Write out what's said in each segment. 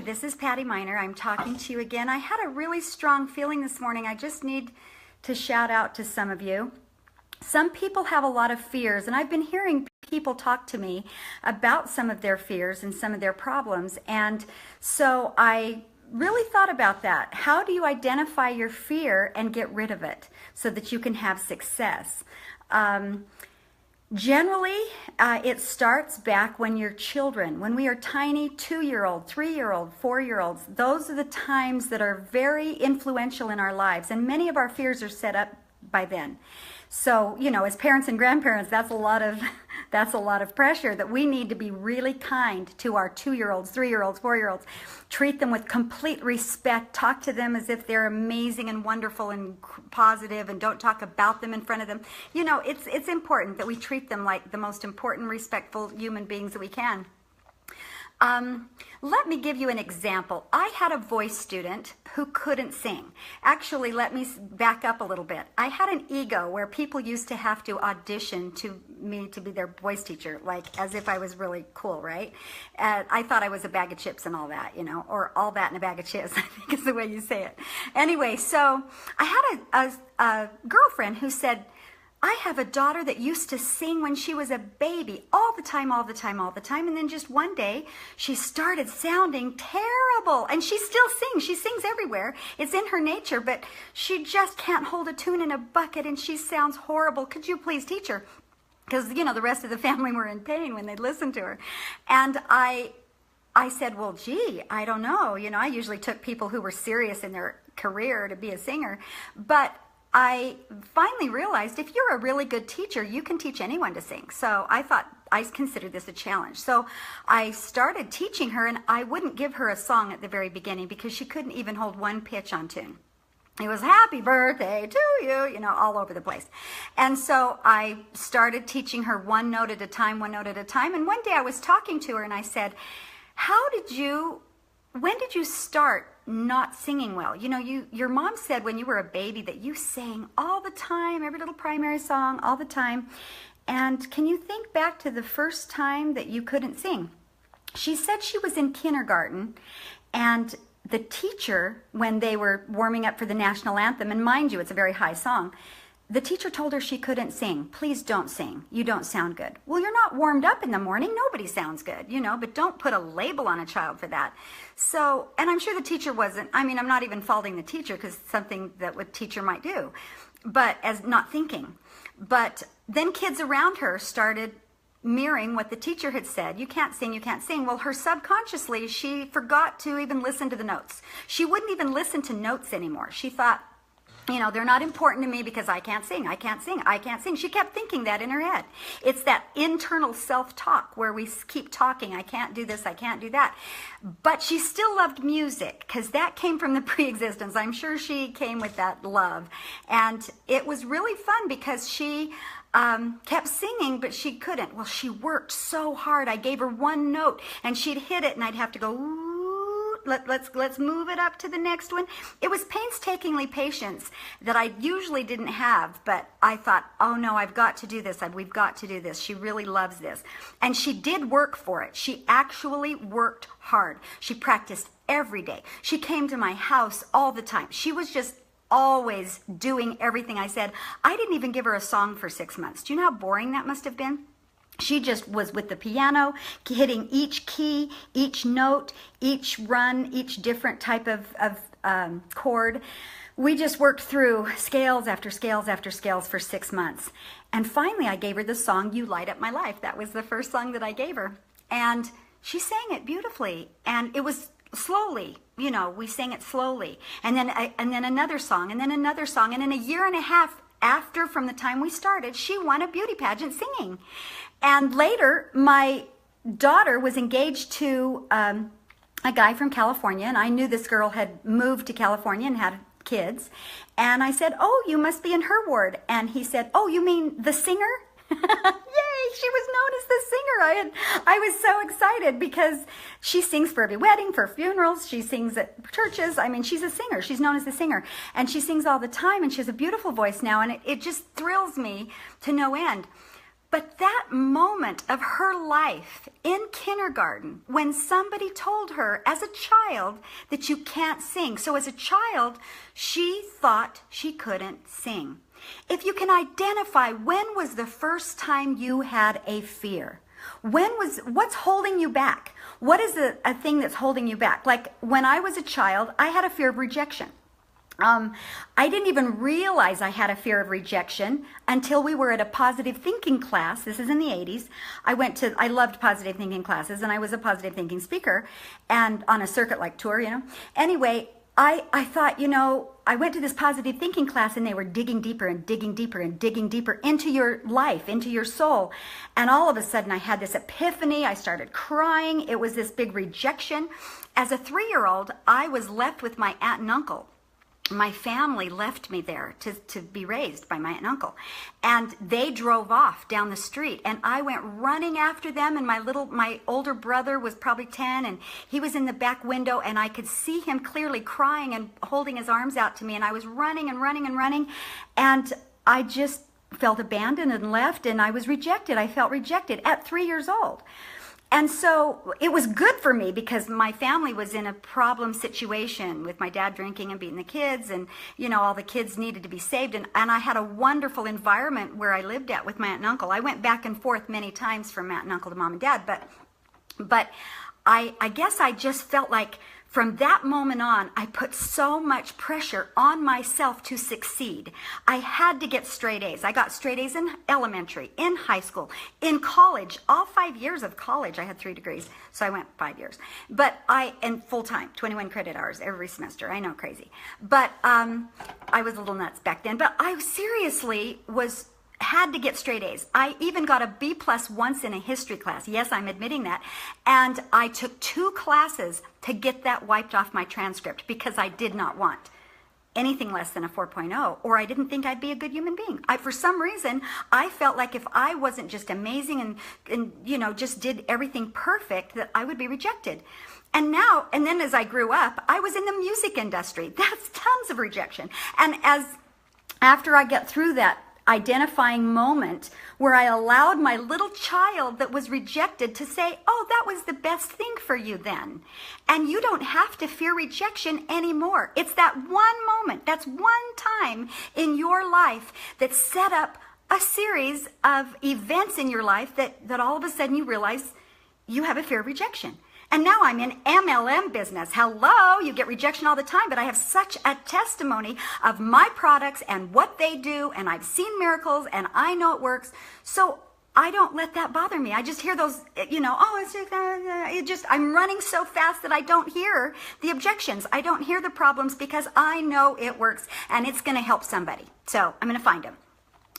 This is Patty Miner. I'm talking to you again. I had a really strong feeling this morning. I just need to shout out to some of you. Some people have a lot of fears, and I've been hearing people talk to me about some of their fears and some of their problems. And so I really thought about that. How do you identify your fear and get rid of it so that you can have success? Generally, it starts back when you're children. When we are tiny 2-year-old, 3-year-old, 4-year-olds, those are the times that are very influential in our lives. And many of our fears are set up by then. So, you know, as parents and grandparents, that's a lot of pressure that we need to be really kind to our 2-year-olds, 3-year-olds, 4-year-olds. Treat them with complete respect. Talk to them as if they're amazing and wonderful and positive, and don't talk about them in front of them. You know, it's important that we treat them like the most important, respectful human beings that we can. Let me give you an example. I had a voice student who couldn't sing. Actually, let me back up a little bit. I had an ego where people used to have to audition to me to be their voice teacher, like as if I was really cool, right? I thought I was a bag of chips and all that, you know, or all that in a bag of chips, I think is the way you say it. Anyway, so I had a girlfriend who said, I have a daughter that used to sing when she was a baby, all the time, all the time, all the time. And then just one day, she started sounding terrible. And she still sings. She sings everywhere. It's in her nature, but she just can't hold a tune in a bucket, and she sounds horrible. Could you please teach her? Because, you know, the rest of the family were in pain when they'd listen to her. And I said, well, gee, I don't know. You know, I usually took people who were serious in their career to be a singer. But I finally realized if you're a really good teacher, you can teach anyone to sing. So I thought, I considered this a challenge. So I started teaching her, and I wouldn't give her a song at the very beginning because she couldn't even hold one pitch on tune. It was happy birthday to you, you know, all over the place. And so I started teaching her one note at a time, one note at a time. And one day I was talking to her and I said, when did you start not singing well? You know, your mom said when you were a baby that you sang all the time, every little primary song, all the time. And can you think back to the first time that you couldn't sing? She said she was in kindergarten, and the teacher, when they were warming up for the national anthem, and mind you, it's a very high song, the teacher told her she couldn't sing. Please don't sing. You don't sound good. Well, you're not warmed up in the morning. Nobody sounds good, you know, but don't put a label on a child for that. So, and I'm sure the teacher wasn't, I mean, I'm not even faulting the teacher because it's something that a teacher might do, but as not thinking. But then kids around her started mirroring what the teacher had said. You can't sing, you can't sing. Well, her subconsciously, she forgot to even listen to the notes. She wouldn't even listen to notes anymore. She thought, you know, they're not important to me because I can't sing, I can't sing, I can't sing. She kept thinking that in her head. It's that internal self-talk where we keep talking, I can't do this, I can't do that. But she still loved music because that came from the pre-existence. I'm sure she came with that love. And it was really fun because she kept singing, but she couldn't. Well, she worked so hard. I gave her one note and she'd hit it and I'd have to go, ooh, let's move it up to the next one. It was painstakingly patience that I usually didn't have, but I thought, oh no, I've got to do this. We've got to do this. She really loves this. And she did work for it. She actually worked hard. She practiced every day. She came to my house all the time. She was just always doing everything I said. I didn't even give her a song for 6 months. Do you know how boring that must have been? She just was with the piano, hitting each key, each note, each run, each different type of chord. We just worked through scales after scales after scales for 6 months. And finally, I gave her the song, You Light Up My Life. That was the first song that I gave her. And she sang it beautifully. And it was slowly, you know, we sang it slowly. And then another song, and then another song. And in a year and a half after, from the time we started, she won a beauty pageant singing. And later, my daughter was engaged to a guy from California, and I knew this girl had moved to California and had kids. And I said, oh, you must be in her ward. And he said, oh, you mean the singer? Yay, she was known as the singer. I was so excited because she sings for every wedding, for funerals. She sings at churches. I mean, she's a singer. She's known as the singer. And she sings all the time, and she has a beautiful voice now, and it just thrills me to no end. But that moment of her life in kindergarten, when somebody told her as a child that you can't sing. So as a child, she thought she couldn't sing. If you can identify, when was the first time you had a fear? What's holding you back? What is a thing that's holding you back? Like when I was a child, I had a fear of rejection. I didn't even realize I had a fear of rejection until we were at a positive thinking class. This is in the 80s. I loved positive thinking classes, and I was a positive thinking speaker and on a circuit like tour, Anyway, I thought, I went to this positive thinking class and they were digging deeper and digging deeper and digging deeper into your life, into your soul. And all of a sudden I had this epiphany. I started crying. It was this big rejection. As a 3-year-old, I was left with my aunt and uncle. My family left me there to be raised by my aunt and uncle. And they drove off down the street and I went running after them, and my older brother was probably 10 and he was in the back window and I could see him clearly crying and holding his arms out to me, and I was running and running and running, and I just felt abandoned and left, and I was rejected. I felt rejected at 3 years old. And so it was good for me because my family was in a problem situation with my dad drinking and beating the kids, and all the kids needed to be saved, and I had a wonderful environment where I lived at with my aunt and uncle. I went back and forth many times from aunt and uncle to mom and dad, but I guess I just felt like from that moment on, I put so much pressure on myself to succeed. I had to get straight A's. I got straight A's in elementary, in high school, in college. All 5 years of college, I had 3 degrees, so I went 5 years. And full-time, 21 credit hours every semester. I know, crazy. But I was a little nuts back then. But I seriously had to get straight A's. I even got a B+ once in a history class. Yes, I'm admitting that. And I took 2 classes to get that wiped off my transcript because I did not want anything less than a 4.0, or I didn't think I'd be a good human being. For some reason, I felt like if I wasn't just amazing and just did everything perfect, that I would be rejected. And then as I grew up, I was in the music industry. That's tons of rejection. And after I get through that identifying moment where I allowed my little child that was rejected to say, oh, that was the best thing for you then. And you don't have to fear rejection anymore. It's that one moment, that's one time in your life that set up a series of events in your life that all of a sudden you realize you have a fear of rejection. And now I'm in MLM business. Hello, you get rejection all the time, but I have such a testimony of my products and what they do, and I've seen miracles, and I know it works. So I don't let that bother me. I just hear those, I'm running so fast that I don't hear the objections. I don't hear the problems because I know it works, and it's going to help somebody. So I'm going to find them.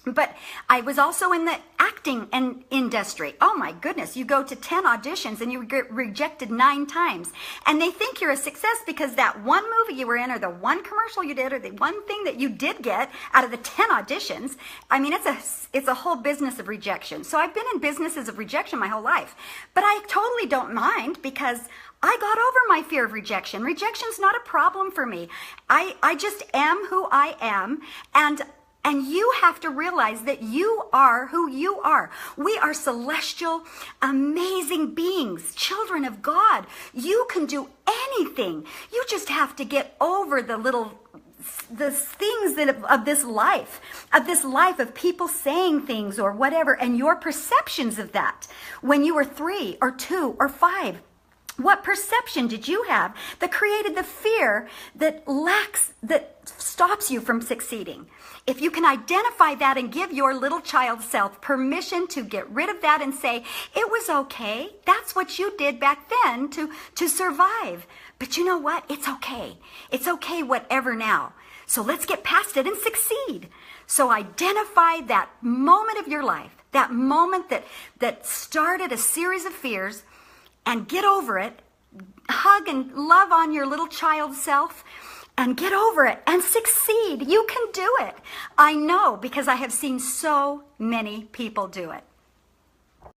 But I was also in the acting industry. Oh my goodness, you go to 10 auditions and you get rejected 9 times. And they think you're a success because that one movie you were in, or the one commercial you did, or the one thing that you did get out of the 10 auditions. I mean, it's a whole business of rejection. So I've been in businesses of rejection my whole life. But I totally don't mind because I got over my fear of rejection. Rejection's not a problem for me. I just am who I am, and you have to realize that you are who you are. We are celestial, amazing beings, children of God. You can do anything. You just have to get over the things of this life of people saying things or whatever, and your perceptions of that when you were 3 or 2 or 5. What perception did you have that created the fear that stops you from succeeding? If you can identify that and give your little child self permission to get rid of that and say, it was okay. That's what you did back then to survive. But you know what? It's okay. It's okay whatever now. So let's get past it and succeed. So identify that moment of your life, that moment that started a series of fears, and get over it. Hug and love on your little child self and get over it and succeed. You can do it. I know because I have seen so many people do it.